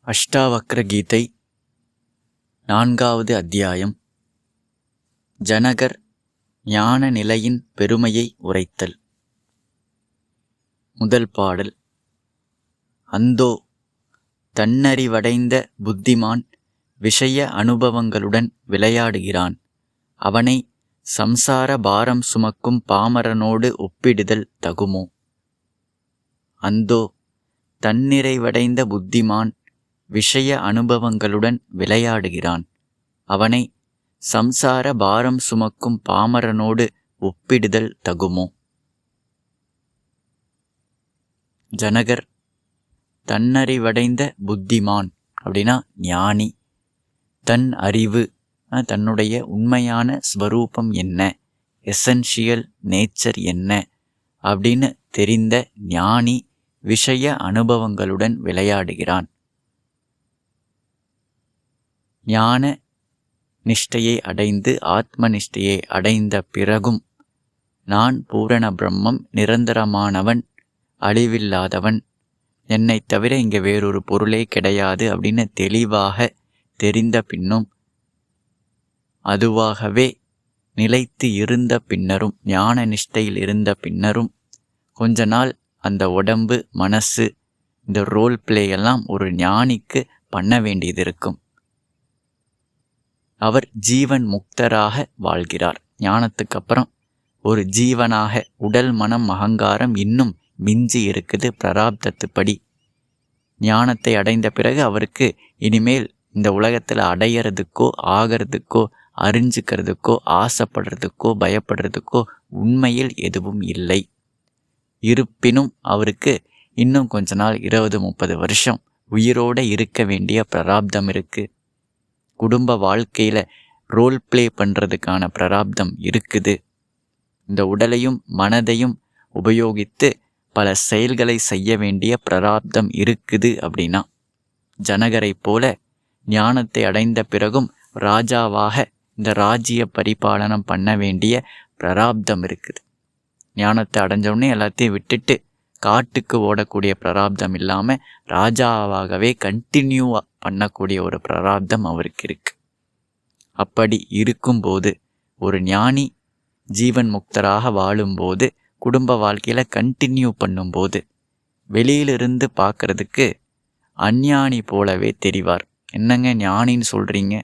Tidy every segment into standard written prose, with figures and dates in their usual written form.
அஷ்டாவக்ர கீதை 4வது அத்தியாயம். ஜனகர் ஞான நிலையின் பெருமையை உரைத்தல். முதல் பாடல். அந்தோ, தன்னறிவடைந்த புத்திமான் விஷய அனுபவங்களுடன் விளையாடுகிறான். அவனை சம்சார பாரம் சுமக்கும் பாமரனோடு ஒப்பிடுதல் தகுமோ? அந்தோ, தன்னிறைவடைந்த புத்திமான் விஷய அனுபவங்களுடன் விளையாடுகிறான். அவனை சம்சார பாரம் சுமக்கும் பாமரனோடு ஒப்பிடுதல் தகுமோ? ஜனகர் தன்னறிவடைந்த புத்திமான் அப்படின்னா ஞானி. தன் அறிவு, தன்னுடைய உண்மையான ஸ்வரூபம் என்ன, எசென்ஷியல் நேச்சர் என்ன அப்படின்னு தெரிந்த ஞானி விஷய அனுபவங்களுடன் விளையாடுகிறான். ஞான நிஷ்டையை அடைந்து ஆத்ம நிஷ்டையை அடைந்த பிறகும் நான் பூரண பிரம்மம், நிரந்தரமானவன், அழிவில்லாதவன், என்னை தவிர இங்கே வேறொரு பொருளே கிடையாது அப்படின்னு தெளிவாக தெரிந்த பின்னும், அதுவாகவே நிலைத்து இருந்த பின்னரும், ஞான நிஷ்டையில் இருந்த பின்னரும் கொஞ்ச நாள் அந்த உடம்பு, மனசு, இந்த ரோல் பிளே எல்லாம் ஒரு ஞானிக்கு பண்ண வேண்டியது இருக்கும். அவர் ஜீவன் முக்தராக வாழ்கிறார். ஞானத்துக்கு அப்புறம் ஒரு ஜீவனாக உடல், மனம், அகங்காரம் இன்னும் மிஞ்சி இருக்குது பிராரப்தத்துப்படி. ஞானத்தை அடைந்த பிறகு அவருக்கு இனிமேல் இந்த உலகத்தில் அடையிறதுக்கோ ஆகிறதுக்கோ அறிஞ்சிக்கிறதுக்கோ ஆசைப்படுறதுக்கோ பயப்படுறதுக்கோ உண்மையில் எதுவும் இல்லை. இருப்பினும் அவருக்கு இன்னும் கொஞ்ச நாள் 20-30 வருஷம் உயிரோடு இருக்க வேண்டிய பிராரப்தம் இருக்குது. குடும்ப வாழ்க்கையில் ரோல் பிளே பண்ணுறதுக்கான பிராரப்தம் இருக்குது. இந்த உடலையும் மனதையும் உபயோகித்து பல செயல்களை செய்ய வேண்டிய பிராரப்தம் இருக்குது. அப்படின்னா ஜனகரை போல ஞானத்தை அடைந்த பிறகும் ராஜாவாக இந்த ராஜ்ய பரிபாலனம் பண்ண வேண்டிய பிராரப்தம் இருக்குது. ஞானத்தை அடைஞ்சவுடனே எல்லாத்தையும் விட்டுட்டு காட்டுக்கு ஓடக்கூடிய பிராரப்தம் இல்லாமல் ராஜாவாகவே கண்டினியூ பண்ணக்கூடிய ஒரு பிராரப்தம் அவருக்கு இருக்கு. அப்படி இருக்கும்போது ஒரு ஞானி ஜீவன் முக்தராக வாழும்போது, குடும்ப வாழ்க்கையில் கண்டினியூ பண்ணும்போது வெளியிலிருந்து பார்க்கறதுக்கு அஞ்ஞானி போலவே தெரிவார். என்னங்க ஞானின்னு சொல்கிறீங்க?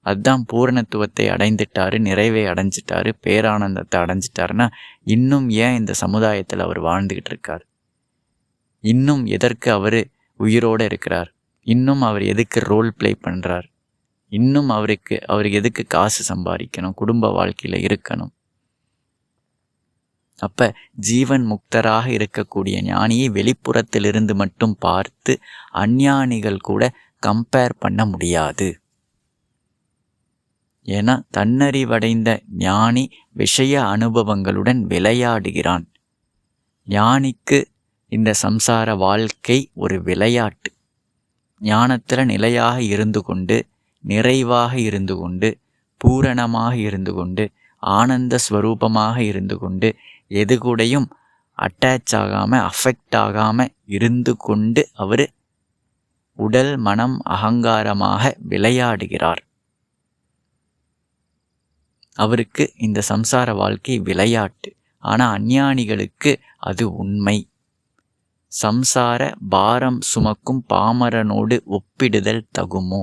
அதுதான் பூரணத்துவத்தை அடைந்துட்டாரு, நிறைவை அடைஞ்சிட்டாரு, பேரானந்தத்தை அடைஞ்சிட்டாருன்னா இன்னும் ஏன் இந்த சமுதாயத்தில் அவர் வாழ்ந்துக்கிட்டு இருக்கார்? இன்னும் எதற்கு அவர் உயிரோடு இருக்கிறார்? இன்னும் அவர் எதுக்கு ரோல் பிளே பண்ணுறார்? இன்னும் அவருக்கு எதுக்கு காசு சம்பாதிக்கணும், குடும்ப வாழ்க்கையில் இருக்கணும்? அப்போ ஜீவன் முக்தராக இருக்கக்கூடிய ஞானியை வெளிப்புறத்திலிருந்து மட்டும் பார்த்து அஞ்ஞானிகள் கூட கம்பேர் பண்ண முடியாது. ஏன்னா தன்னறிவடைந்த ஞானி விஷய அனுபவங்களுடன் விளையாடுகிறான். ஞானிக்கு இந்த சம்சார வாழ்க்கை ஒரு விளையாட்டு. ஞானத்தில் நிலையாக இருந்து கொண்டு, நிறைவாக இருந்து கொண்டு, பூரணமாக இருந்து கொண்டு, ஆனந்த ஸ்வரூபமாக இருந்து கொண்டு, எது கூடயும் அட்டாச் ஆகாமல், அஃபெக்ட் ஆகாமல் இருந்து கொண்டு அவர் உடல், மனம், அகங்காரமாக விளையாடுகிறார். அவருக்கு இந்த சம்சார வாழ்க்கை விளையாட்டு. ஆனால் அஞ்ஞானிகளுக்கு அது உண்மை. சம்சார பாரம் சுமக்கும் பாமரனோடு ஒப்பிடுதல் தகுமோ?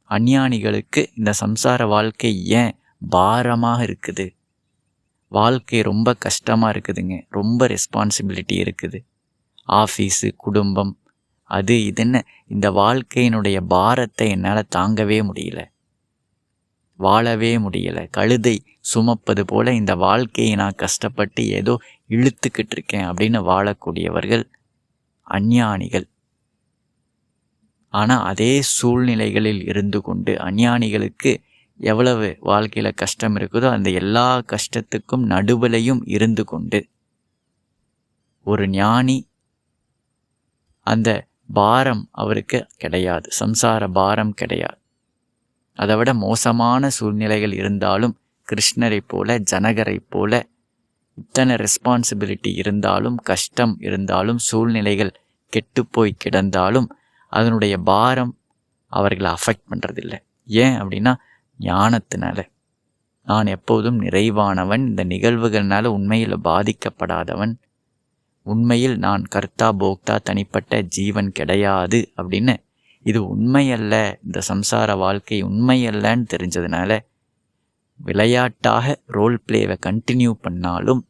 அஞ்ஞானிகளுக்கு இந்த சம்சார வாழ்க்கை ஏன் பாரமாக இருக்குது? வாழ்க்கை ரொம்ப கஷ்டமாக இருக்குதுங்க. ரொம்ப ரெஸ்பான்சிபிலிட்டி இருக்குது. ஆஃபீஸு, குடும்பம், அது இதுன்னு இந்த வாழ்க்கையினுடைய பாரத்தை என்னால் தாங்கவே முடியல, வாழவே முடியலை. கழுதை சுமப்பது போல இந்த வாழ்க்கையை நான் கஷ்டப்பட்டு ஏதோ இழுத்துக்கிட்டு இருக்கேன் அப்படின்னு வாழக்கூடியவர்கள் அஞ்ஞானிகள். ஆனால் அதே சூழ்நிலைகளில் இருந்து கொண்டு அஞ்ஞானிகளுக்கு எவ்வளவு வாழ்க்கையில் கஷ்டம் இருக்குதோ அந்த எல்லா கஷ்டத்துக்கும் நடுவிலையும் இருந்து கொண்டு ஒரு ஞானி அந்த பாரம் அவருக்கு கிடையாது, சம்சார பாரம் கிடையாது. அதை விட மோசமான சூழ்நிலைகள் இருந்தாலும், கிருஷ்ணரை போல, ஜனகரை போல இத்தனை ரெஸ்பான்சிபிலிட்டி இருந்தாலும், கஷ்டம் இருந்தாலும், சூழ்நிலைகள் கெட்டுப்போய் கிடந்தாலும் அதனுடைய பாரம் அவர்களை அஃபெக்ட் பண்ணுறதில்லை. ஏன் அப்படின்னா ஞானத்தினால. நான் எப்போதும் நிறைவானவன், இந்த நிகழ்வுகள்னால உண்மையில் பாதிக்கப்படாதவன், உண்மையில் நான் கர்த்தா போக்தா தனிப்பட்ட ஜீவன் கிடையாது அப்படின்னு, இது உண்மையல்ல, இந்த சம்சார வாழ்க்கை உண்மையல்லன்னு தெரிஞ்சதுனால விளையாட்டாக ரோல் பிளேவை கண்டினியூ பண்ணாலும்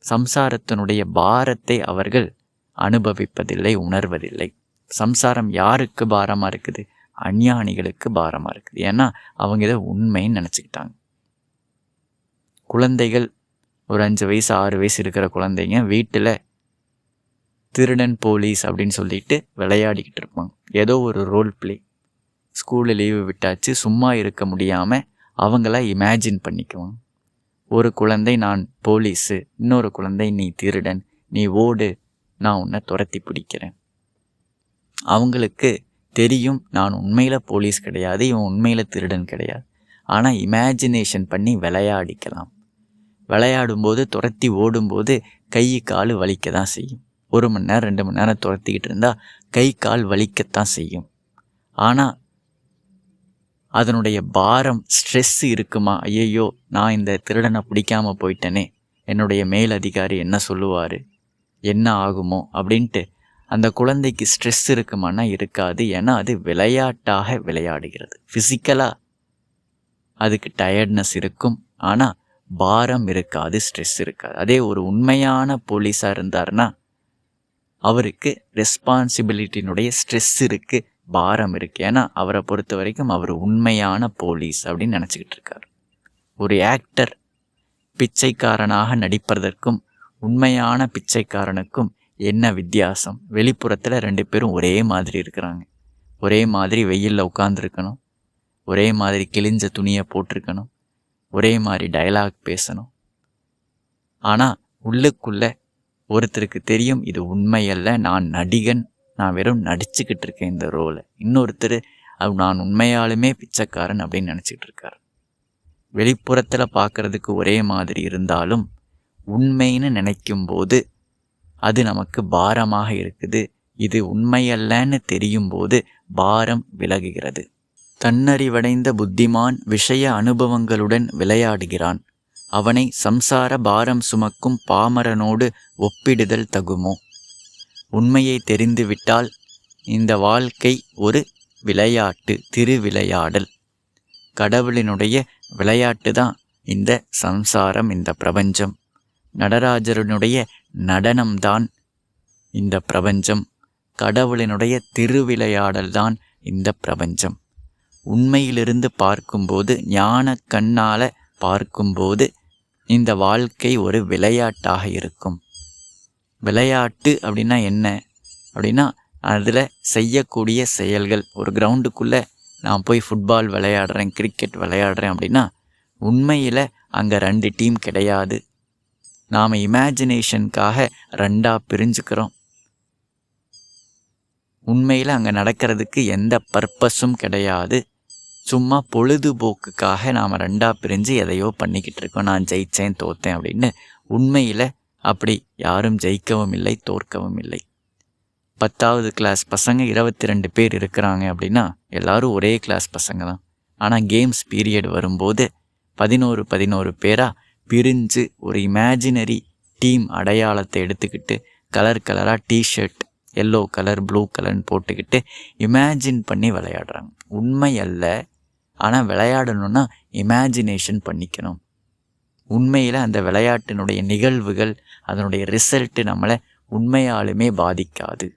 சம்சாரத்தினுடைய பாரத்தை அவர்கள் அனுபவிப்பதில்லை, உணர்வதில்லை. சம்சாரம் யாருக்கு பாரமாக இருக்குது? அஞ்ஞானிகளுக்கு பாரமாக இருக்குது. ஏன்னா அவங்க இதை உண்மைன்னு நினச்சிக்கிட்டாங்க. குழந்தைகள் ஒரு 5 வயசு 6 வயசு இருக்கிற குழந்தைங்க வீட்டில் திருடன் போலீஸ் அப்படின்னு சொல்லிட்டு விளையாடிக்கிட்டு இருப்பாங்க. ஏதோ ஒரு ரோல் பிளே. ஸ்கூலில் லீவு விட்டாச்சு, சும்மா இருக்க முடியாமல் அவங்கள இமேஜின் பண்ணிக்குவாங்க. ஒரு குழந்தை நான் போலீஸு, இன்னொரு குழந்தை நீ திருடன், நீ ஓடு, நான் உன்னை துரத்தி பிடிக்கிறேன். அவங்களுக்கு தெரியும் நான் உண்மையில் போலீஸ் கிடையாது, இவன் உண்மையில் திருடன் கிடையாது. ஆனால் இமேஜினேஷன் பண்ணி விளையாடிக்கலாம். விளையாடும்போது துரத்தி ஓடும்போது கை கால் வலிக்க தான் செய்யும். 1 மணி நேரம் 2 மணி நேரம் துரத்திக்கிட்டு இருந்தால் கை கால் வலிக்கத்தான் செய்யும். ஆனால் அதனுடைய பாரம், ஸ்ட்ரெஸ் இருக்குமா? ஐயையோ நான் இந்த திருடனை பிடிக்காமல் போயிட்டேனே, என்னுடைய மேலதிகாரி என்ன சொல்லுவார், என்ன ஆகுமோ அப்படின்ட்டு அந்த குழந்தைக்கு ஸ்ட்ரெஸ் இருக்குமானா இருக்காது. ஏன்னா அது விளையாட்டாக விளையாடுகிறது. ஃபிசிக்கலாக அதுக்கு டயர்ட்னஸ் இருக்கும், ஆனால் பாரம் இருக்காது, ஸ்ட்ரெஸ் இருக்காது. அதே ஒரு உண்மையான போலீஸாக இருந்தார்னா அவருக்கு ரெஸ்பான்சிபிலிட்டினுடைய ஸ்ட்ரெஸ் இருக்குது, பாரம் இருக்குது. ஏன்னா அவரை பொறுத்த வரைக்கும் அவர் உண்மையான போலீஸ் அப்படின்னு நினச்சிக்கிட்டு இருக்கார். ஒரு ஆக்டர் பிச்சைக்காரனாக நடிப்பதற்கும் உண்மையான பிச்சைக்காரனுக்கும் என்ன வித்தியாசம்? வெளிப்புறத்தில் 2 பேரும் ஒரே மாதிரி இருக்கிறாங்க. ஒரே மாதிரி வெயிலில் உட்காந்துருக்கணும், ஒரே மாதிரி கிழிஞ்ச துணியை போட்டிருக்கணும், ஒரே மாதிரி டயலாக் பேசணும். ஆனால் உள்ளுக்குள்ளே ஒருத்தருக்கு தெரியும் இது உண்மையல்ல, நான் நடிகன், நான் வெறும் நடிச்சுக்கிட்டு இருக்கேன் இந்த ரோலை. இன்னொருத்தர் நான் உண்மையாலுமே பிச்சைக்காரன் அப்படின்னு நினச்சிக்கிட்டு இருக்கார். வெளிப்புறத்தில் பார்க்குறதுக்கு ஒரே மாதிரி இருந்தாலும் உண்மைன்னு நினைக்கும்போது அது நமக்கு பாரமாக இருக்குது. இது உண்மையல்லன்னு தெரியும் போது பாரம் விலகுகிறது. தன்னறிவடைந்த புத்திமான் விஷய அனுபவங்களுடன் விளையாடுகிறான். அவனை சம்சார பாரம் சுமக்கும் பாமரனோடு ஒப்பிடுதல் தகுமோ? உண்மையை தெரிந்துவிட்டால் இந்த வாழ்க்கை ஒரு விளையாட்டு, திருவிளையாடல். கடவுளினுடைய விளையாட்டு தான் இந்த சம்சாரம், இந்த பிரபஞ்சம். நடராஜருடைய நடனம்தான் இந்த பிரபஞ்சம். கடவுளினுடைய திருவிளையாடல் தான் இந்த பிரபஞ்சம். உண்மையிலிருந்து பார்க்கும்போது, ஞான கண்ணால் பார்க்கும்போது இந்த வாழ்க்கை ஒரு விளையாட்டாக இருக்கும். விளையாட்டு அப்படின்னா என்ன அப்படின்னா அதில் செய்யக்கூடிய செயல்கள். ஒரு கிரவுண்டுக்குள்ளே நான் போய் ஃபுட்பால் விளையாடுறேன், கிரிக்கெட் விளையாடுறேன் அப்படின்னா உண்மையில் அங்கே 2 டீம் கிடையாது. நாம் இமேஜினேஷனுக்காக 2ஆக பிரிஞ்சுக்கிறோம். உண்மையில் அங்கே நடக்கிறதுக்கு எந்த பர்பஸும் கிடையாது. சும்மா பொழுதுபோக்குக்காக நாம் 2ஆக பிரிஞ்சு எதையோ பண்ணிக்கிட்டு இருக்கோம். நான் ஜெயித்தேன், தோற்றேன் அப்படின்னு. உண்மையில் அப்படி யாரும் ஜெயிக்கவும் இல்லை, தோற்கவும் இல்லை. 10வது கிளாஸ் பசங்க 22 பேர் இருக்கிறாங்க அப்படின்னா எல்லாரும் ஒரே கிளாஸ் பசங்க தான். ஆனால் கேம்ஸ் பீரியட் வரும்போது 11 பேராக பிரிஞ்சு ஒரு இமேஜினரி டீம் அடையாளத்தை எடுத்துக்கிட்டு கலர் கலராக டிஷர்ட், எல்லோ கலர், ப்ளூ கலர்னு போட்டுக்கிட்டு இமேஜின் பண்ணி விளையாடுறாங்க. உண்மை அல்ல, ஆனால் விளையாடணுன்னா இமேஜினேஷன் பண்ணிக்கணும். உண்மையில் அந்த விளையாட்டினுடைய நிகழ்வுகள், அதனுடைய ரிசல்ட்டு நம்மளை உண்மையாலுமே பாதிக்காது.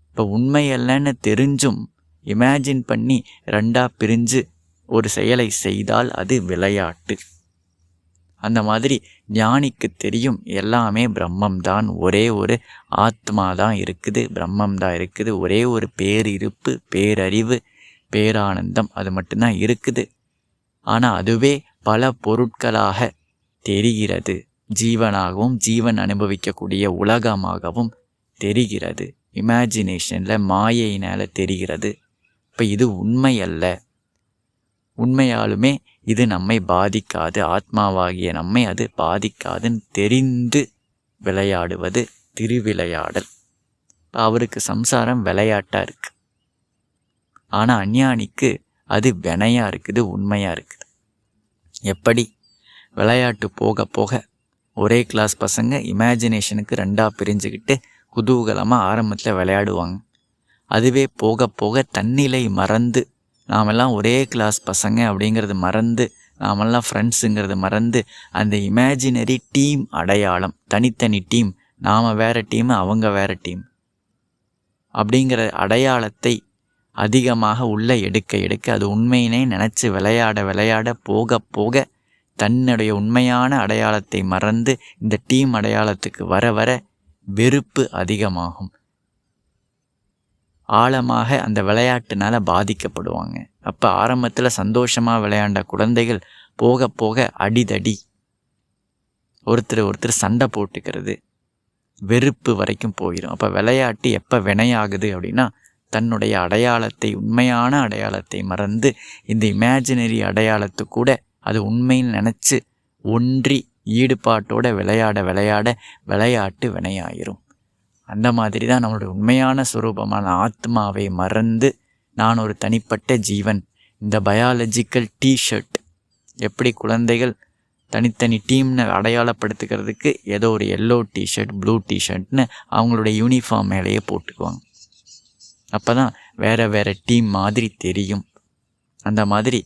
இப்போ உண்மையல்லன்னு தெரிஞ்சும் இமேஜின் பண்ணி 2ஆக பிரிஞ்சு ஒரு செயலை செய்தால் அது விளையாட்டு. அந்த மாதிரி ஞானிக்கு தெரியும் எல்லாமே பிரம்மம்தான், ஒரே ஒரு ஆத்மா தான் இருக்குது, பிரம்மம் தான் இருக்குது, ஒரே ஒரு பேரிருப்பு, பேரறிவு, பேரானந்தம் அது மட்டும்தான் இருக்குது. ஆனால் அதுவே பல பொருட்களாக தெரிகிறது. ஜீவனாகவும் ஜீவன் அனுபவிக்கக்கூடிய உலகமாகவும் தெரிகிறது. இமேஜினேஷனில் மாயையினால் தெரிகிறது. இப்போ இது உண்மை அல்ல. உண்மையாலுமே இது நம்மை பாதிக்காது, ஆத்மாவாகிய நம்மை அது பாதிக்காதுன்னு தெரிந்து விளையாடுவது திருவிளையாடல். அவருக்கு சம்சாரம் விளையாட்டாக இருக்குது. ஆனால் அஞ்ஞானிக்கு அது வினையாக இருக்குது, உண்மையாக இருக்குது. எப்படி? விளையாட்டு போக போக ஒரே கிளாஸ் பசங்க இமேஜினேஷனுக்கு 2ஆக பிரிஞ்சுக்கிட்டு குதூகலமாக ஆரம்பத்தில் விளையாடுவாங்க. அதுவே போக போக தன்னிலை மறந்து, நாமெல்லாம் ஒரே கிளாஸ் பசங்க அப்படிங்கிறது மறந்து, நாமெல்லாம் ஃப்ரெண்ட்ஸுங்கிறது மறந்து, அந்த இமேஜினரி டீம் அடையாளம், தனித்தனி டீம், நாம் வேறு டீமு அவங்க வேறு டீம் அப்படிங்கிற அடையாளத்தை அதிகமாக உள்ளே எடுக்க எடுக்க அது உண்மையினே நினச்சி விளையாட போக போக தன்னுடைய உண்மையான அடையாளத்தை மறந்து இந்த டீம் அடையாளத்துக்கு வர வர வெறுப்பு அதிகமாகும். ஆழமாக அந்த விளையாட்டுனால பாதிக்கப்படுவாங்க. அப்போ ஆரம்பத்தில் சந்தோஷமாக விளையாண்ட குழந்தைகள் போக போக அடிதடி, ஒருத்தர் சண்டை போட்டுக்கிறது, வெறுப்பு வரைக்கும் போயிடும். அப்போ விளையாட்டு எப்போ வினையாகுது அப்படின்னா, தன்னுடைய அடையாளத்தை, உண்மையான அடையாளத்தை மறந்து இந்த இமேஜினரி அடையாளத்து கூட அது உண்மைன்னு நினச்சி ஒன்றி ஈடுபாட்டோட விளையாட்டு வினையாயிரும். அந்த மாதிரி தான் நம்மளுடைய உண்மையான சுரூபமான ஆத்மாவை மறந்து நான் ஒரு தனிப்பட்ட ஜீவன், இந்த பயாலஜிக்கல் டிஷர்ட், எப்படி குழந்தைகள் தனித்தனி டீம்னு அடையாளப்படுத்துக்கிறதுக்கு ஏதோ ஒரு எல்லோ டிஷர்ட், ப்ளூ டிஷர்ட்னு அவங்களுடைய யூனிஃபார்ம் மேலேயே போட்டுக்குவாங்க. அப்போ தான் வேறு டீம் மாதிரி தெரியும். அந்த மாதிரி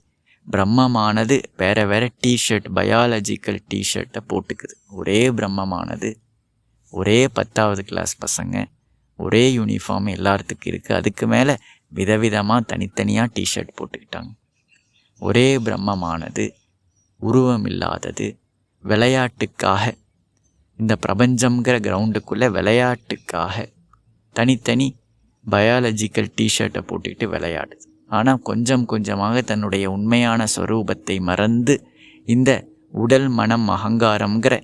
பிரம்மமானது வேறு டிஷர்ட், பயாலஜிக்கல் டிஷர்ட்டை போட்டுக்குது. ஒரே பிரம்மமானது, ஒரே 10வது கிளாஸ் பசங்க, ஒரே யூனிஃபார்ம் எல்லாத்துக்கும் இருக்குது. அதுக்கு மேலே விதவிதமாக தனித்தனியாக டிஷர்ட் போட்டுக்கிட்டாங்க. ஒரே பிரம்மமானது, உருவம் இல்லாதது, விளையாட்டுக்காக இந்த பிரபஞ்சம்ங்கிற கிரவுண்டுக்குள்ளே விளையாட்டுக்காக தனித்தனி பயாலஜிக்கல் டிஷர்ட்டை போட்டுக்கிட்டு விளையாடுது. ஆனால் கொஞ்சம் கொஞ்சமாக தன்னுடைய உண்மையான ஸ்வரூபத்தை மறந்து இந்த உடல் மனம் அகங்காரம்ங்கிற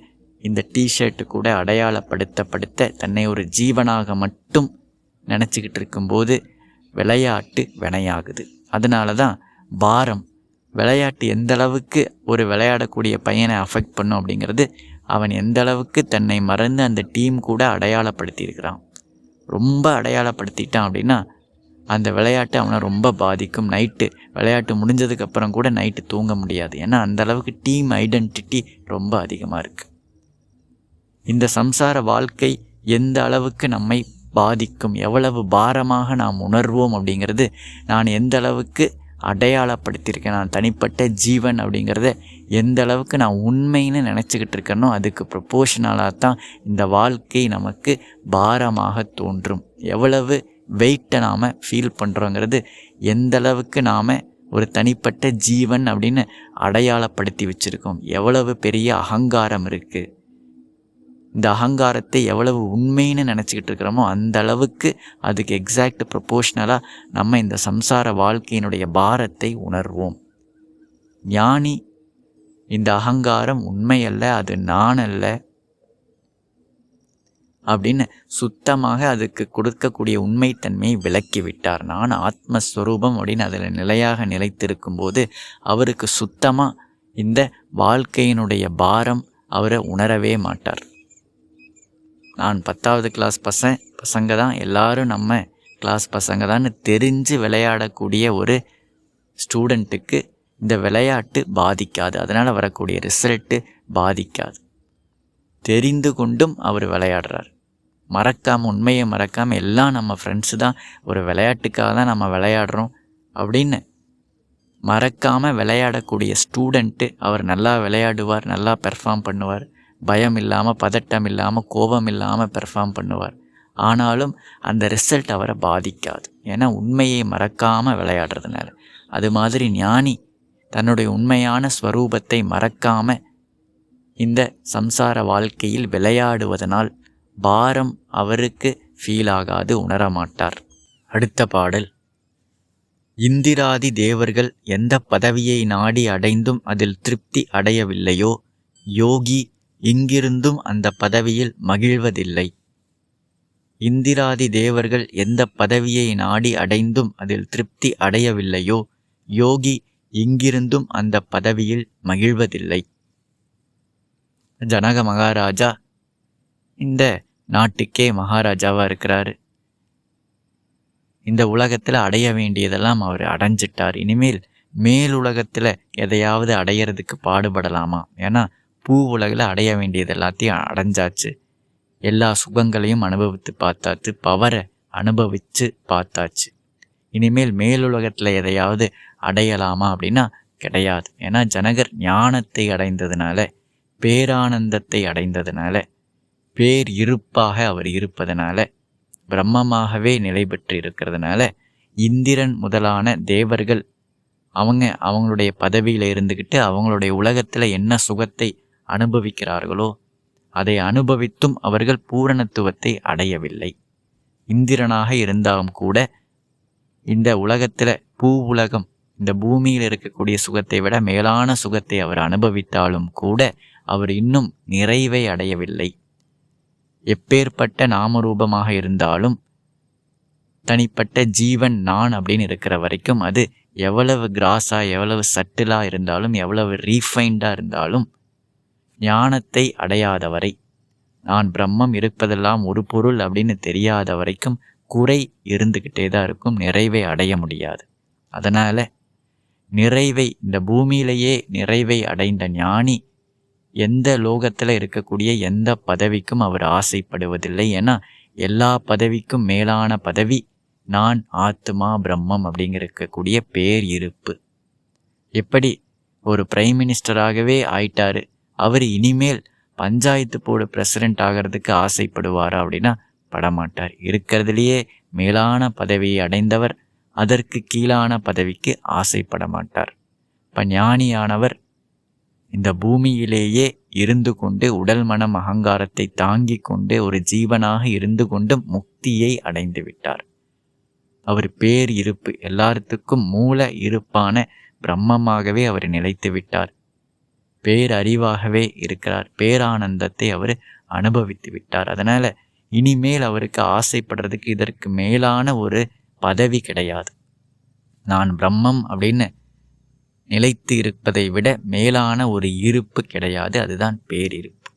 இந்த டிஷர்ட்டு கூட அடையாளப்படுத்த தன்னை ஒரு ஜீவனாக மட்டும் நினச்சிக்கிட்டு இருக்கும்போது விளையாட்டு வினையாகுது. அதனால தான் பாரம், விளையாட்டு எந்த அளவுக்கு ஒரு விளையாடக்கூடிய பையனை அஃபெக்ட் பண்ணும் அப்படிங்கிறது, அவன் எந்த அளவுக்கு தன்னை மறந்து அந்த டீம் கூட அடையாளப்படுத்தியிருக்கிறான். ரொம்ப அடையாளப்படுத்திட்டான் அப்படின்னா அந்த விளையாட்டு அவனை ரொம்ப பாதிக்கும். நைட்டு விளையாட்டு முடிஞ்சதுக்கப்புறம் கூட நைட்டு தூங்க முடியாது. ஏன்னா அந்த அளவுக்கு டீம் ஐடென்டிட்டி ரொம்ப அதிகமாக இருக்குது. இந்த சம்சார வாழ்க்கை எந்த அளவுக்கு நம்மை பாதிக்கும், எவ்வளவு பாரமாக நாம் உணர்வோம் அப்படிங்கிறது, நான் எந்த அளவுக்கு அடையாளப்படுத்தியிருக்கேன், நான் தனிப்பட்ட ஜீவன் அப்படிங்கிறத எந்த அளவுக்கு நான் உண்மைன்னு நினச்சிக்கிட்டு இருக்கேனோ அதுக்கு ப்ரொப்போஷனலாக தான் இந்த வாழ்க்கை நமக்கு பாரமாக தோன்றும். எவ்வளவு வெயிட்டை நாம் ஃபீல் பண்ணுறோங்கிறது, எந்த அளவுக்கு நாம் ஒரு தனிப்பட்ட ஜீவன் அப்படின்னு அடையாளப்படுத்தி வச்சுருக்கோம், எவ்வளவு பெரிய அகங்காரம் இருக்குது, இந்த அகங்காரத்தை எவ்வளவு உண்மைன்னு நினச்சிக்கிட்டு இருக்கிறோமோ அந்த அளவுக்கு அதுக்கு எக்ஸாக்ட் ப்ரொப்போஷ்னலாக நம்ம இந்த சம்சார வாழ்க்கையினுடைய பாரத்தை உணர்வோம். ஞானி இந்த அகங்காரம் உண்மையல்ல, அது நான் அல்ல அப்படின்னு சுத்தமாக அதுக்கு கொடுக்கக்கூடிய உண்மைத்தன்மையை விலக்கி விட்டார். நான் ஆத்மஸ்வரூபம் அப்படின்னு அதில் நிலையாக நிலைத்திருக்கும் போது அவருக்கு சுத்தமாக இந்த வாழ்க்கையினுடைய பாரம் அவரை உணரவே மாட்டார். நான் 10வது கிளாஸ் பசங்க தான், எல்லாரும் நம்ம கிளாஸ் பசங்க தான் தெரிஞ்சு விளையாடக்கூடிய ஒரு ஸ்டூடெண்ட்டுக்கு இந்த விளையாட்டு பாதிக்காது, அதனால் வரக்கூடிய ரிசல்ட்டு பாதிக்காது. தெரிந்து கொண்டும் அவர் விளையாடுறார். உண்மையை மறக்காமல் எல்லாம் நம்ம ஃப்ரெண்ட்ஸு தான், ஒரு விளையாட்டுக்காக தான் நம்ம விளையாடுறோம் அப்படின்னு மறக்காமல் விளையாடக்கூடிய ஸ்டூடெண்ட்டு அவர் நல்லா விளையாடுவார், நல்லா பெர்ஃபார்ம் பண்ணுவார், பயம் இல்லாமல், பதட்டம் இல்லாமல், கோபம் இல்லாமல் பெர்ஃபார்ம் பண்ணுவார். ஆனாலும் அந்த ரிசல்ட் அவரை பாதிக்காது, ஏன்னா உண்மையை மறக்காமல் விளையாடுறதுனால. அது மாதிரி ஞானி தன்னுடைய உண்மையான ஸ்வரூபத்தை மறக்காமல் இந்த சம்சார வாழ்க்கையில் விளையாடுவதனால் பாரம் அவருக்கு ஃபீல் ஆகாது, உணரமாட்டார். அடுத்த பாடல். இந்திராதி தேவர்கள் எந்த பதவியை நாடி அடைந்தும் அதில் திருப்தி அடையவில்லையோ, யோகி இங்கிருந்தும் அந்த பதவியில் மகிழ்வதில்லை. இந்திராதி தேவர்கள் எந்த பதவியை நாடி அடைந்தும் அதில் திருப்தி அடையவில்லையோ, யோகி இங்கிருந்தும் அந்த பதவியில் மகிழ்வதில்லை. ஜனக மகாராஜா இந்த நாட்டுக்கே மகாராஜாவாக இருக்கிறாரு. இந்த உலகத்தில் அடைய வேண்டியதெல்லாம் அவர் அடைஞ்சிட்டார். இனிமேல் மேலுலகத்தில் எதையாவது அடையிறதுக்கு பாடுபடலாமா? ஏன்னா பூ உலகில் அடைய வேண்டியது எல்லாத்தையும் அடைஞ்சாச்சு. எல்லா சுகங்களையும் அனுபவித்து பார்த்தாச்சு, பவரை அனுபவித்து பார்த்தாச்சு. இனிமேல் மேலுலகத்தில் எதையாவது அடையலாமா அப்படின்னா கிடையாது. ஏன்னா ஜனகர் ஞானத்தை அடைந்ததுனால, பேரானந்தத்தை அடைந்ததுனால, பேர் இருப்பாக அவர் இருப்பதனால, பிரம்மமாகவே நிலை பெற்று இருக்கிறதுனால, இந்திரன் முதலான தேவர்கள் அவங்களுடைய பதவியில் இருந்துக்கிட்டு அவங்களுடைய உலகத்தில் என்ன சுகத்தை அனுபவிக்கிறார்களோ அதை அனுபவித்தும் அவர்கள் பூரணத்துவத்தை அடையவில்லை. இந்திரனாக இருந்தாலும் கூட இந்த உலகத்தில் உலகம் இந்த பூமியில் இருக்கக்கூடிய சுகத்தை விட மேலான சுகத்தை அவர் அனுபவித்தாலும் கூட அவர் இன்னும் நிறைவை அடையவில்லை. எப்பேற்பட்ட நாமரூபமாக இருந்தாலும் தனிப்பட்ட ஜீவன் நான் அப்படின்னு இருக்கிற வரைக்கும் அது எவ்வளவு கிராஸாக, எவ்வளவு சட்டிலாக இருந்தாலும், எவ்வளவு ரீஃபைண்டாக இருந்தாலும், ஞானத்தை அடையாத வரை, நான் பிரம்மம் இருப்பதெல்லாம் ஒரு பொருள் அப்படின்னு தெரியாத வரைக்கும் குறை இருந்துக்கிட்டே தான் இருக்கும். நிறைவை அடைய முடியாது. அதனால் நிறைவை, இந்த பூமியிலேயே நிறைவை அடைந்த ஞானி எந்த லோகத்தில் இருக்கக்கூடிய எந்த பதவிக்கும் அவர் ஆசைப்படுவதில்லை. ஏன்னா எல்லா பதவிக்கும் மேலான பதவி நான் ஆத்மா பிரம்மம் அப்படிங்கிருக்கக்கூடிய பேர் இருப்பு. எப்படி ஒரு பிரைம் மினிஸ்டராகவே ஆயிட்டாரு, அவர் இனிமேல் பஞ்சாயத்து போர்டு பிரசிடென்ட் ஆகிறதுக்கு ஆசைப்படுவாரா அப்படின்னா படமாட்டார். இருக்கிறதுலையே மேலான பதவியை அடைந்தவர் அதற்கு கீழான பதவிக்கு ஆசைப்பட மாட்டார். இப்போ ஞானியானவர் இந்த பூமியிலேயே இருந்து கொண்டு உடல் மனம் அகங்காரத்தை தாங்கி கொண்டு ஒரு ஜீவனாக இருந்து கொண்டு முக்தியை அடைந்து விட்டார். அவர் பேர் இருப்பு, எல்லாத்துக்கும் மூல இருப்பான பிரம்மமாகவே அவர் நிலைத்து விட்டார். பேரறிவாகவே இருக்கிறார். பேரானந்தத்தை அவர் அனுபவித்து விட்டார். அதனால் இனிமேல் அவருக்கு ஆசைப்படுறதுக்கு இதற்கு மேலான ஒரு பதவி கிடையாது. நான் பிரம்மம் அப்படின்னு நிலைத்து இருப்பதை விட மேலான ஒரு இருப்பு கிடையாது. அதுதான் பேரிருப்பு.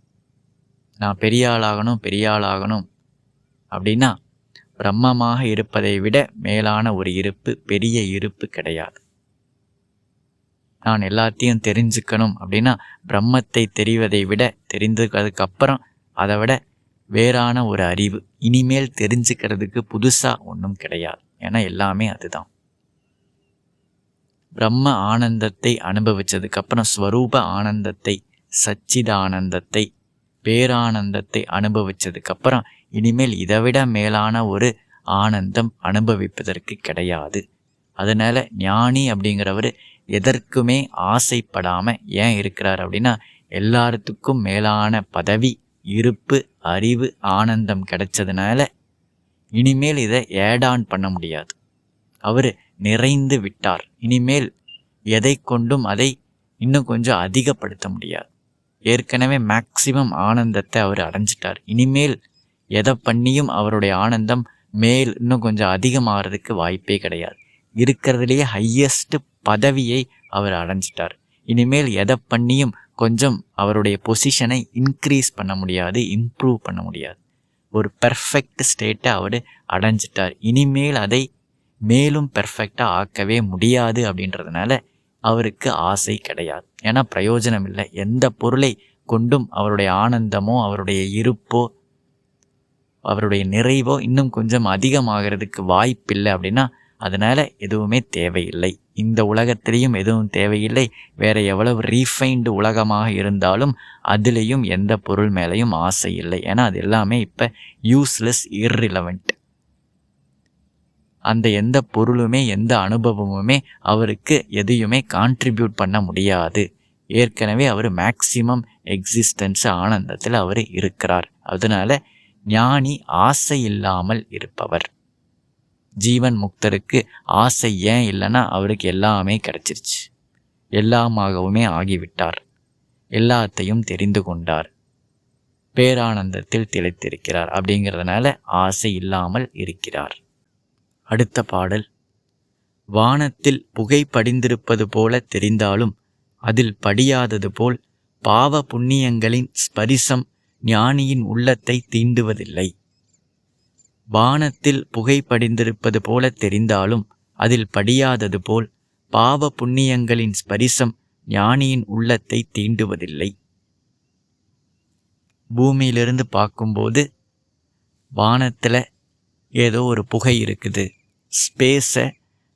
நான் பெரிய ஆளாகணும் அப்படின்னா பிரம்மமாக இருப்பதை விட மேலான ஒரு இருப்பு, பெரிய இருப்பு கிடையாது. நான் எல்லாத்தையும் தெரிஞ்சுக்கணும் அப்படின்னா பிரம்மத்தை தெரிவதை விட, தெரிந்துக்கிறதுக்கப்புறம் அதை விட வேறான ஒரு அறிவு, இனிமேல் தெரிஞ்சுக்கிறதுக்கு புதுசாக ஒன்றும் கிடையாது. ஏன்னா எல்லாமே அதுதான். பிரம்ம ஆனந்தத்தை அனுபவித்ததுக்கப்புறம் ஸ்வரூப ஆனந்தத்தை, சச்சித ஆனந்தத்தை, பேரானந்தத்தை அனுபவித்ததுக்கப்புறம் இனிமேல் இதைவிட மேலான ஒரு ஆனந்தம் அனுபவிப்பதற்கு கிடையாது. அதனால் ஞானி அப்படிங்கிறவர் எதற்குமே ஆசைப்படாமல் ஏன் இருக்கிறார் அப்படின்னா எல்லாத்துக்கும் மேலான பதவி, இருப்பு, அறிவு, ஆனந்தம் கிடைச்சதுனால இனிமேல் இதை ஏடான் பண்ண முடியாது. அவர் நிறைந்து விட்டார். இனிமேல் எதை கொண்டும் அதை இன்னும் கொஞ்சம் அதிகப்படுத்த முடியாது. ஏற்கனவே மேக்சிமம் ஆனந்தத்தை அவர் அடைஞ்சிட்டார். இனிமேல் எதை பண்ணியும் அவருடைய ஆனந்தம் மேல் இன்னும் கொஞ்சம் அதிகமாகிறதுக்கு வாய்ப்பே கிடையாது. இருக்கிறதுலேயே ஹையஸ்ட் பதவியை அவர் அடைஞ்சிட்டார். இனிமேல் எதை பண்ணியும் கொஞ்சம் அவருடைய பொசிஷனை இன்க்ரீஸ் பண்ண முடியாது, இம்ப்ரூவ் பண்ண முடியாது. ஒரு பெர்ஃபெக்ட் ஸ்டேட்டை அவர் அடைஞ்சிட்டார். இனிமேல் அதை மேலும் பெர்ஃபெக்டாக ஆக்கவே முடியாது. அப்படின்றதுனால அவருக்கு ஆசை கிடையாது. ஏன்னா பிரயோஜனம் இல்லை. எந்த பொருளை கொண்டும் அவருடைய ஆனந்தமோ அவருடைய இருப்போ அவருடைய நிறைவோ இன்னும் கொஞ்சம் அதிகமாகிறதுக்கு வாய்ப்பில்லை. அப்படின்னா அதனால் எதுவுமே தேவையில்லை. இந்த உலகத்திலையும் எதுவும் தேவையில்லை. வேறு எவ்வளவு ரீஃபைன்டு உலகமாக இருந்தாலும் அதுலேயும் எந்த பொருள் மேலேயும் ஆசை இல்லை. ஏன்னா அது எல்லாமே இப்போ யூஸ்லெஸ், இர்ரிலவெண்ட். அந்த எந்த பொருளுமே எந்த அனுபவமுமே அவருக்கு எதையுமே கான்ட்ரிபியூட் பண்ண முடியாது. ஏற்கனவே அவர் மேக்சிமம் எக்ஸிஸ்டன்ஸ் ஆனந்தத்தில் அவர் இருக்கிறார். அதனால் ஞானி ஆசை இல்லாமல் இருப்பவர். ஜீவன் முக்தருக்கு ஆசை ஏன் இல்லைன்னா அவருக்கு எல்லாமே கிடைச்சிருச்சு. எல்லாமாகவுமே ஆகிவிட்டார். எல்லாத்தையும் தெரிந்து கொண்டார். பேரானந்தத்தில் திளைத்திருக்கிறார். அப்படிங்கிறதுனால ஆசை இல்லாமல் இருக்கிறார். அடுத்த பாடல். வானத்தில் புகை படிந்திருப்பது போல தெரிந்தாலும் அதில் படியாதது போல் பாவ புண்ணியங்களின் ஸ்பரிசம் ஞானியின் உள்ளத்தை தீண்டுவதில்லை. வானத்தில் புகை படிந்திருப்பது போல தெரிந்தாலும் அதில் படியாதது போல் பாவ புண்ணியங்களின் ஸ்பரிசம் ஞானியின் உள்ளத்தை தீண்டுவதில்லை. பூமியிலிருந்து பார்க்கும்போது வானத்தில் ஏதோ ஒரு புகை இருக்குது. ஸ்பேஸை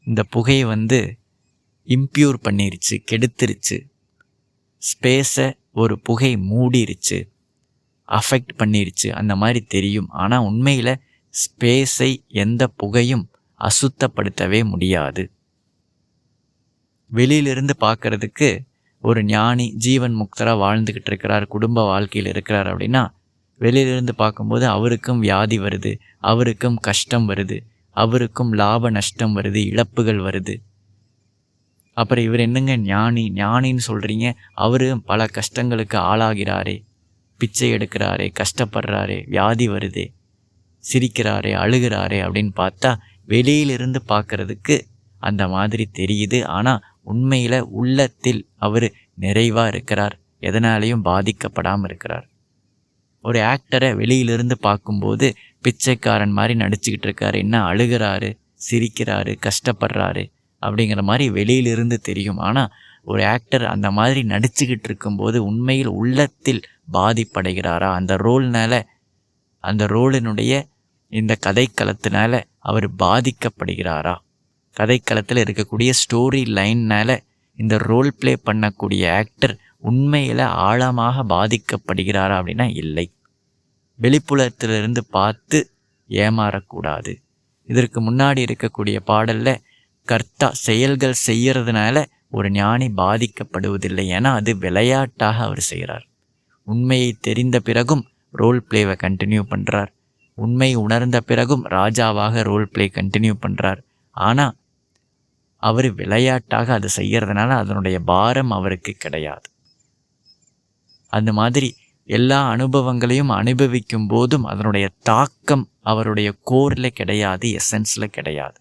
இந்த புகை இம்ப்யூர் பண்ணிருச்சு, கெடுத்துருச்சு. ஸ்பேஸை ஒரு புகை மூடிருச்சு, அஃபெக்ட் பண்ணிருச்சு, அந்த மாதிரி தெரியும். ஆனால் உண்மையில் ஸ்பேஸை எந்த புகையும் அசுத்தப்படுத்தவே முடியாது. வெளியிலிருந்து பார்க்கறதுக்கு ஒரு ஞானி ஜீவன் முக்தராக வாழ்ந்துக்கிட்டு இருக்கிறார், குடும்ப வாழ்க்கையில் இருக்கிறார் அப்படின்னா வெளியிலிருந்து பார்க்கும்போது அவருக்கும் வியாதி வருது, அவருக்கும் கஷ்டம் வருது, அவருக்கும் லாப நஷ்டம் வருது, இழப்புகள் வருது. அப்புறம் இவர் என்னங்க ஞானின்னு சொல்கிறீங்க, அவரு பல கஷ்டங்களுக்கு ஆளாகிறாரே, பிச்சை எடுக்கிறாரே, கஷ்டப்படுறாரே, வியாதி வருதே, சிரிக்கிறாரே, அழுகிறாரே அப்படின்னு பார்த்தா வெளியிலிருந்து பார்க்கறதுக்கு அந்த மாதிரி தெரியுது. ஆனால் உண்மையில் உள்ளத்தில் அவர் நிறைவாக இருக்கிறார், எதனாலையும் பாதிக்கப்படாமல் இருக்கிறார். ஒரு ஆக்டரை வெளியிலிருந்து பார்க்கும்போது பிச்சைக்காரன் மாதிரி நடிச்சுக்கிட்டு இருக்காரு, என்ன அழுகிறாரு, சிரிக்கிறாரு, கஷ்டப்படுறாரு அப்படிங்கிற மாதிரி வெளியிலிருந்து தெரியும். ஆனால் ஒரு ஆக்டர் அந்த மாதிரி நடிச்சுக்கிட்டு இருக்கும்போது உண்மையில் உள்ளத்தில் பாதிப்படைகிறாரா? அந்த ரோலினுடைய இந்த கதைக்களத்தினால அவர் பாதிக்கப்படுகிறாரா? கதைக்களத்தில் இருக்கக்கூடிய ஸ்டோரி லைன்னால இந்த ரோல் பிளே பண்ணக்கூடிய ஆக்டர் உண்மையில் ஆழமாக பாதிக்கப்படுகிறாரா அப்படின்னா இல்லை. வெளிப்புலத்திலிருந்து பார்த்து ஏமாறக்கூடாது. இதற்கு முன்னாடி இருக்கக்கூடிய பாடலில் கர்த்தா செயல்கள் செய்கிறதுனால ஒரு ஞானி பாதிக்கப்படுவதில்லை, ஏன்னா அது விளையாட்டாக அவர் செய்கிறார். உண்மையை தெரிந்த பிறகும் ரோல் பிளேவை கண்டினியூ பண்ணுறார், உண்மை உணர்ந்த பிறகும் ராஜாவாக ரோல் பிளே கண்டினியூ பண்ணுறார். ஆனால் அவர் விளையாட்டாக அது செய்கிறதுனால அதனுடைய பாரம் அவருக்கு கிடையாது. அந்த மாதிரி எல்லா அனுபவங்களையும் அனுபவிக்கும் போதும் அதனுடைய தாக்கம் அவருடைய கோரில் கிடையாது, எசன்ஸில் கிடையாது.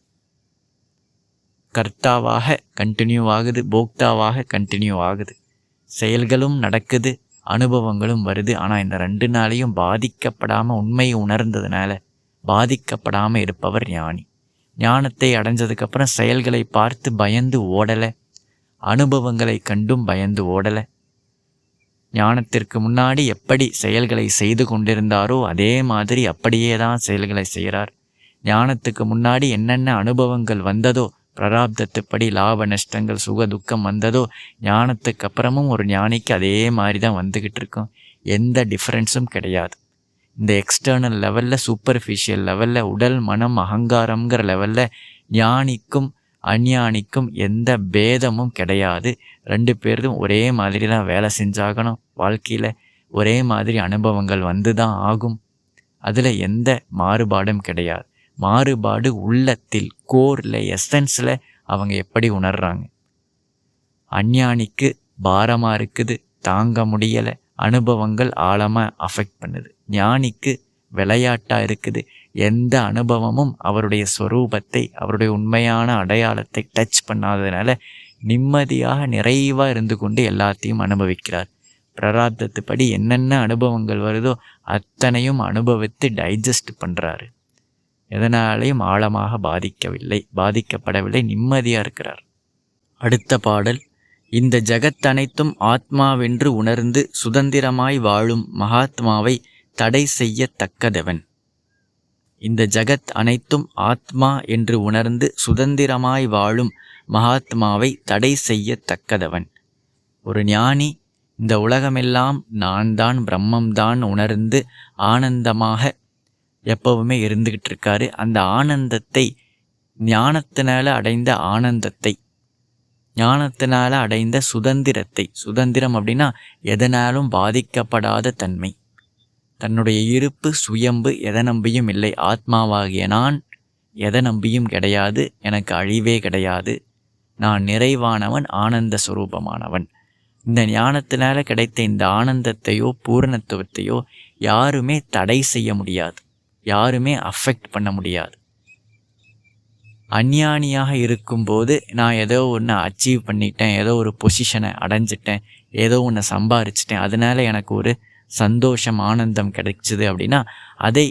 கர்த்தாவாக கண்டினியூ ஆகுது, போக்தாவாக கண்டினியூ ஆகுது, செயல்களும் நடக்குது, அனுபவங்களும் வருது. ஆனால் இந்த ரெண்டு நாளையும் பாதிக்கப்படாமல் உண்மையை உணர்ந்ததுனால பாதிக்கப்படாமல் இருப்பவர் ஞானி. ஞானத்தை அடைஞ்சதுக்கப்புறம் செயல்களை பார்த்து பயந்து ஓடலை, அனுபவங்களை கண்டும் பயந்து ஓடலை. ஞானத்திற்கு முன்னாடி எப்படி செயல்களை செய்து கொண்டிருந்தாரோ அதே மாதிரி அப்படியே தான் செயல்களை செய்கிறார். ஞானத்துக்கு முன்னாடி என்னென்ன அனுபவங்கள் வந்ததோ, பிராரப்தத்துப்படி லாப நஷ்டங்கள், சுக துக்கம் வந்ததோ, ஞானத்துக்கு அப்புறமும் ஒரு ஞானிக்கு அதே மாதிரி தான் வந்துக்கிட்டு இருக்கும். எந்த டிஃப்ரென்ஸும் கிடையாது. இந்த எக்ஸ்டர்னல் லெவலில், சூப்பர்ஃபிஷியல் லெவலில், உடல் மனம் அகங்காரங்கிற லெவலில் ஞானிக்கும் அஞ்ஞானிக்கும் எந்த பேதமும் கிடையாது. ரெண்டு பேரும் ஒரே மாதிரி தான் வேலை செஞ்சாகணும். வாழ்க்கையில் ஒரே மாதிரி அனுபவங்கள் வந்து தான் ஆகும். அதில் எந்த மாறுபாடும் கிடையாது. மாறுபாடு உள்ளத்தில், கோரில், எசன்ஸில் அவங்க எப்படி உணர்றாங்க. அஞ்ஞானிக்கு பாரமாக இருக்குது, தாங்க முடியலை, அனுபவங்கள் ஆழமாக அஃபெக்ட் பண்ணுது. ஞானிக்கு விளையாட்டாக இருக்குது, எந்த அனுபவமும் அவருடைய ஸ்வரூபத்தை, அவருடைய உண்மையான அடையாளத்தை டச் பண்ணாததுனால நிம்மதியாக நிறைவாக இருந்து கொண்டு எல்லாத்தையும் அனுபவிக்கிறார். பிராரப்தத்துப்படி என்னென்ன அனுபவங்கள் வருதோ அத்தனையும் அனுபவித்து டைஜஸ்ட் பண்ணுறாரு. எதனாலையும் ஆழமாக பாதிக்கப்படவில்லை, நிம்மதியாக இருக்கிறார். அடுத்த பாடல். இந்த ஜகத் அனைத்தும் ஆத்மாவென்று உணர்ந்து சுதந்திரமாய் வாழும் மகாத்மாவை தடை செய்யத்தக்கதவன். இந்த ஜகத் அனைத்தும் ஆத்மா என்று உணர்ந்து சுதந்திரமாய் வாழும் மகாத்மாவை தடை செய்யத்தக்கதவன். ஒரு ஞானி இந்த உலகமெல்லாம் நான் தான், பிரம்மம்தான் உணர்ந்து ஆனந்தமாக எப்பவுமே இருந்துக்கிட்டு இருக்காரு. அந்த ஆனந்தத்தை, ஞானத்தினால அடைந்த ஆனந்தத்தை, ஞானத்தினால அடைந்த சுதந்திரத்தை, சுதந்திரம் அப்படின்னா எதனாலும் பாதிக்கப்படாத தன்மை, தன்னுடைய இருப்பு சுயம்பு, எதை நம்பியும் இல்லை. ஆத்மாவாகிய நான் எதை நம்பியும் கிடையாது, எனக்கு அழிவே கிடையாது, நான் நிறைவானவன், ஆனந்த சுரூபமானவன். இந்த ஞானத்தினால கிடைத்த இந்த ஆனந்தத்தையோ பூரணத்துவத்தையோ யாருமே தடை செய்ய முடியாது, யாருமே அஃபெக்ட் பண்ண முடியாது. அஞ்ஞானியாக இருக்கும்போது நான் ஏதோ ஒன்று அச்சீவ் பண்ணிட்டேன், ஏதோ ஒரு பொசிஷனை அடைஞ்சிட்டேன், ஏதோ ஒன்று சம்பாரிச்சிட்டேன், அதனால எனக்கு ஒரு சந்தோஷம், ஆனந்தம் கிடைச்சிது அப்படின்னா அதை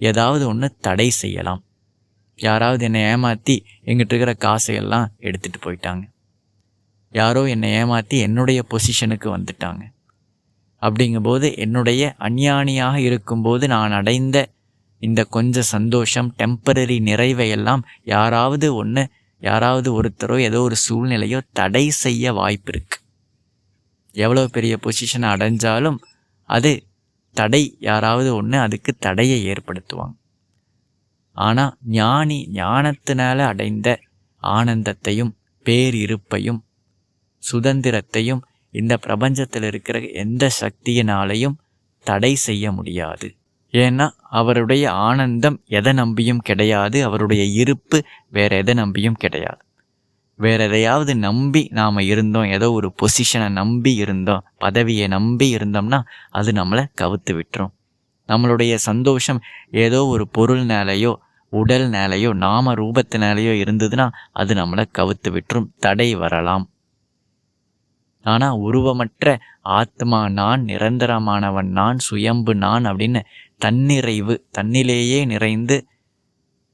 ஏதாவது ஒன்று தடை செய்யலாம். யாராவது என்னை ஏமாற்றி எங்கிட்ட இருக்கிற காசையெல்லாம் எடுத்துகிட்டு போயிட்டாங்க. யாரோ என்னை ஏமாற்றி என்னுடைய பொசிஷனுக்கு வந்துட்டாங்க. அப்படிங்கும்போது என்னுடைய அஞ்ஞானியாக இருக்கும்போது நான் அடைந்த இந்த கொஞ்சம் சந்தோஷம், டெம்பரரி நிறைவையெல்லாம் யாராவது ஒருத்தரோ ஏதோ ஒரு சூழ்நிலையோ தடை செய்ய வாய்ப்பு இருக்குது. எவ்வளோ பெரிய பொசிஷனை அடைஞ்சாலும் அது தடை, யாராவது அதுக்கு தடையை ஏற்படுத்துவாங்க. ஆனால் ஞானத்தினால அடைந்த ஆனந்தத்தையும் பேரிருப்பையும் சுதந்திரத்தையும் இந்த பிரபஞ்சத்தில் இருக்கிற எந்த சக்தியினாலையும் தடை செய்ய முடியாது. ஏன்னா அவருடைய ஆனந்தம் எதை நம்பியும் கிடையாது, அவருடைய இருப்பு வேற எதை நம்பியும் கிடையாது. வேற எதையாவது நம்பி நாம் இருந்தோம், ஏதோ ஒரு பொசிஷனை நம்பி இருந்தோம், பதவியை நம்பி இருந்தோம்னா அது நம்மளை கவுத்து விட்டுரும். நம்மளுடைய சந்தோஷம் ஏதோ ஒரு பொருள்னாலேயோ உடல்னாலேயோ நாம ரூபத்தினாலேயோ இருந்ததுன்னா அது நம்மளை கவுத்து விட்டுரும், தடை வரலாம். ஆனால் உருவமற்ற ஆத்மா நான், நிரந்தரமானவன் நான், சுயம்பு நான் அப்படின்னு தன்னிறைவு, தன்னிலேயே நிறைந்து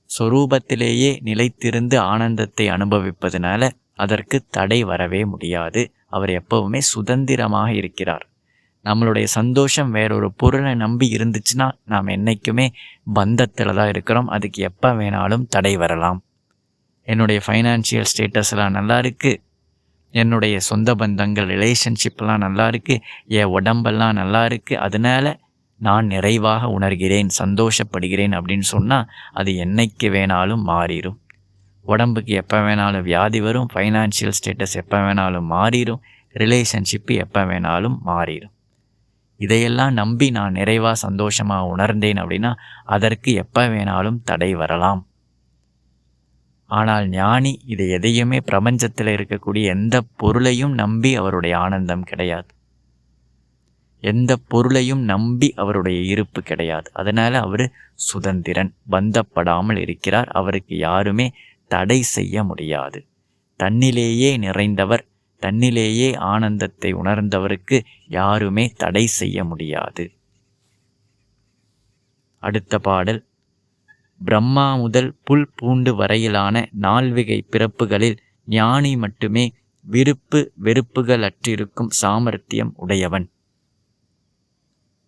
சொரூபத்திலேயே நிலைத்திருந்து ஆனந்தத்தை அனுபவிப்பதனால அதற்கு தடை வரவே முடியாது. அவர் எப்பவுமே சுதந்திரமாக இருக்கிறார். நம்மளுடைய சந்தோஷம் வேறொரு பொருளை நம்பி இருந்துச்சுன்னா நாம் என்றைக்குமே பந்தத்தில் தான் இருக்கிறோம். அதுக்கு எப்போ வேணாலும் தடை வரலாம். என்னுடைய ஃபைனான்ஷியல் ஸ்டேட்டஸ்லாம் நல்லா இருக்குது, என்னுடைய சொந்த பந்தங்கள் ரிலேஷன்ஷிப்லாம் நல்லா இருக்குது, என் உடம்பெல்லாம் நல்லா இருக்குது, அதனால் நான் நிறைவாக உணர்கிறேன், சந்தோஷப்படுகிறேன் அப்படின்னு சொன்னால் அது என்னைக்கு வேணாலும் மாறிடும். உடம்புக்கு எப்போ வேணாலும் வியாதி வரும், ஃபைனான்ஷியல் ஸ்டேட்டஸ் எப்போ வேணாலும் மாறிடும், ரிலேஷன்ஷிப்பு எப்போ வேணாலும் மாறிடும். இதையெல்லாம் நம்பி நான் நிறைவாக சந்தோஷமாக உணர்ந்தேன் அப்படின்னா அதற்கு எப்போ வேணாலும் தடை வரலாம். ஆனால் ஞானி இதை எதையுமே, பிரபஞ்சத்தில் இருக்கக்கூடிய எந்த பொருளையும் நம்பி அவருடைய ஆனந்தம் கிடையாது, எந்த பொருளையும் நம்பி அவருடைய இருப்பு கிடையாது. அதனால் அவர் சுதந்திரன், பந்தப்படாமல் இருக்கிறார். அவருக்கு யாருமே தடை செய்ய முடியாது. தன்னிலேயே நிறைந்தவர், தன்னிலேயே ஆனந்தத்தை உணர்ந்தவருக்கு யாருமே தடை செய்ய முடியாது. அடுத்த பாடல். பிரம்மா முதல் புல் பூண்டு வரையிலான 4 பிறப்புகளில் ஞானி மட்டுமே விருப்பு வெறுப்புகள் அற்றிருக்கும் சாமர்த்தியம் உடையவன்.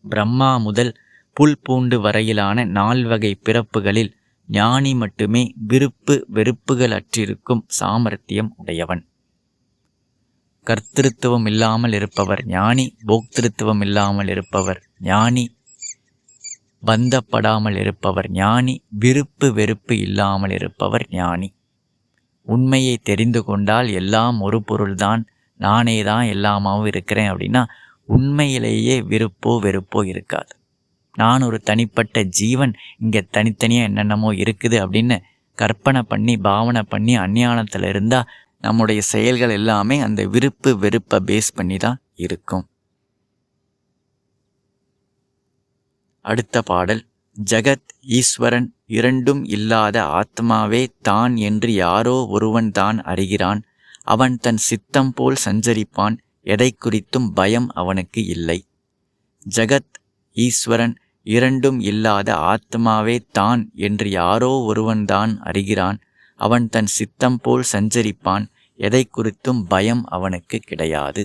பிரம்மா முதல் புல் பூண்டு வரையிலான 4 பிறப்புகளில் ஞானி மட்டுமே விருப்பு வெறுப்புகள் அற்றிருக்கும் சாமர்த்தியம் உடையவன். கர்த்திருத்துவம் இல்லாமல் இருப்பவர் ஞானி, போக்திருத்துவம் இல்லாமல் இருப்பவர் ஞானி, பந்தப்படாமல் இருப்பவர் ஞானி, விருப்பு வெறுப்பு இல்லாமல் இருப்பவர் ஞானி. உண்மையை தெரிந்து கொண்டால் எல்லாம் ஒரு பொருள்தான், நானே தான் எல்லாமாவும் இருக்கிறேன் அப்படின்னா உண்மையிலேயே விருப்போ வெறுப்போ இருக்காது. நான் ஒரு தனிப்பட்ட ஜீவன், இங்கே தனித்தனியாக என்னென்னமோ இருக்குது அப்படின்னு கற்பனை பண்ணி பாவனை பண்ணி அஞ்ஞானத்தில் இருந்தால் நம்முடைய செயல்கள் எல்லாமே அந்த விருப்பு வெறுப்பை பேஸ் பண்ணி தான் இருக்கும். அடுத்த பாடல். ஜகத் ஈஸ்வரன் இரண்டும் இல்லாத ஆத்மாவே தான் என்று யாரோ ஒருவன் தான் அறிகிறான். அவன் தன் சித்தம் போல் சஞ்சரிப்பான், எதை குறித்தும் பயம் அவனுக்கு இல்லை. ஜகத் ஈஸ்வரன் இரண்டும் இல்லாத ஆத்மாவே தான் என்று யாரோ ஒருவன் தான் அறிகிறான். அவன் தன் சித்தம் போல் சஞ்சரிப்பான், எதை குறித்தும் பயம் அவனுக்கு கிடையாது.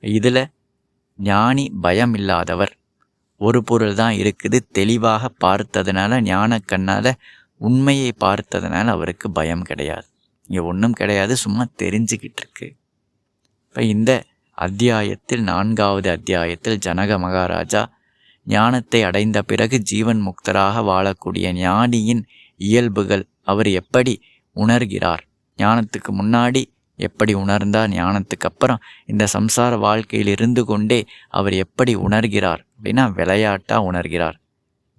இதில் ஞானி பயம் இல்லாதவர். ஒரு பொருள் தான் இருக்குது, தெளிவாக பார்த்ததுனால, ஞான கண்ணால் உண்மையை பார்த்ததுனால அவருக்கு பயம் கிடையாது. இங்கே ஒன்றும் கிடையாது, சும்மா தெரிஞ்சுக்கிட்டு இருக்கு. இப்போ இந்த அத்தியாயத்தில் 4வது அத்தியாயத்தில் ஜனக மகாராஜா ஞானத்தை அடைந்த பிறகு ஜீவன் முக்தராக வாழக்கூடிய ஞானியின் இயல்புகள், அவர் எப்படி உணர்கிறார், ஞானத்துக்கு முன்னாடி எப்படி உணர்ந்தார், ஞானத்துக்கு அப்புறம் இந்த சம்சார வாழ்க்கையில் இருந்து கொண்டே அவர் எப்படி உணர்கிறார் அப்படின்னா விளையாட்டாக உணர்கிறார்.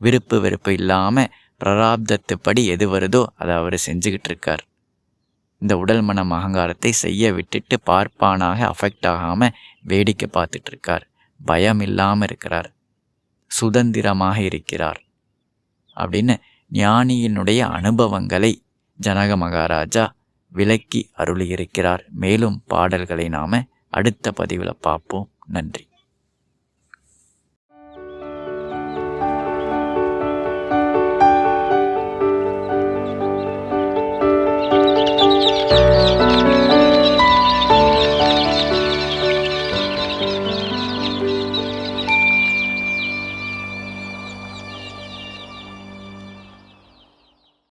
விருப்பு வெறுப்பு இல்லாமல் பிராரப்தத்துப்படி எது வருதோ அதை அவர் செஞ்சுக்கிட்டு இருக்கார். இந்த உடல் மனம் அகங்காரத்தை செய்ய விட்டுட்டு பார்ப்பானாக அஃபெக்ட் ஆகாமல் வேடிக்கை பார்த்துட்டு இருக்கார். பயம் இல்லாமல் இருக்கிறார், சுதந்திரமாக இருக்கிறார் அப்படின்னு ஞானியினுடைய அனுபவங்களை ஜனக மகாராஜா விளக்கி அருளியிருக்கிறார். மேலும் பாடல்களை நாம் அடுத்த பதிவில் பார்ப்போம். நன்றி.